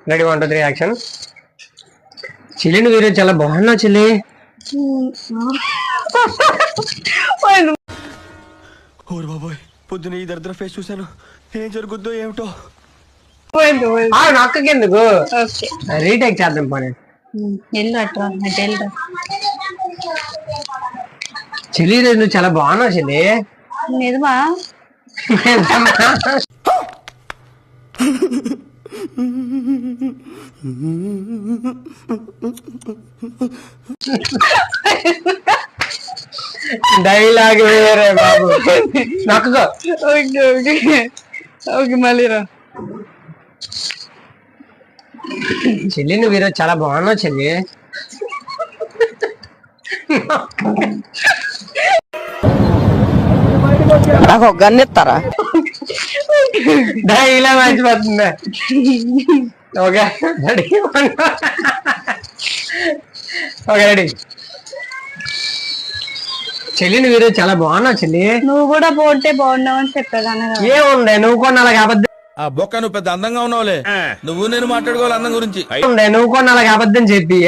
Ready 1 2 3 action. చెల్లి నువ్వు ఈరోజు చాలా బాగున్నావు చెల్లి. ఓరు బాబోయ్, పొద్దున ఈ దరిద్ర ఫేస్ చూశాను. ఏం జరుగుద్దో ఏమిటో. అక్కకెందుకు రీటేక్ చేద్దాం పని. చెల్లి ఈరోజు నువ్వు చాలా బాగున్నావు చెల్లి. నిజమా? డైలాగ్ వేరే బాబు. నక్కగా మళ్ళీరా. చెల్లి నువ్వు ఈరోజు చాలా బాగున్నావు చెల్లి. నాకు ఒక గన్ ఇస్తారా? ఇలా మర్చిపోతుందా? Okay ready. Okay ready. చెల్లి నువ్వు ఈరోజు చాలా బాగున్నావు చెల్లి. నువ్వు కూడా పోతే బాగున్నావు అని చెప్పేదాన్ని. ఏముంది నువ్వు కూడా అలాగే అబద్ధం. ఆ బొక్క నువ్వు పెద్ద అందంగా ఉన్నావులే. నువ్వు నేను మాట్లాడుకోవాలి అందం గురించి. నువ్వు కూడా అలాగే అబద్ధం చెప్పి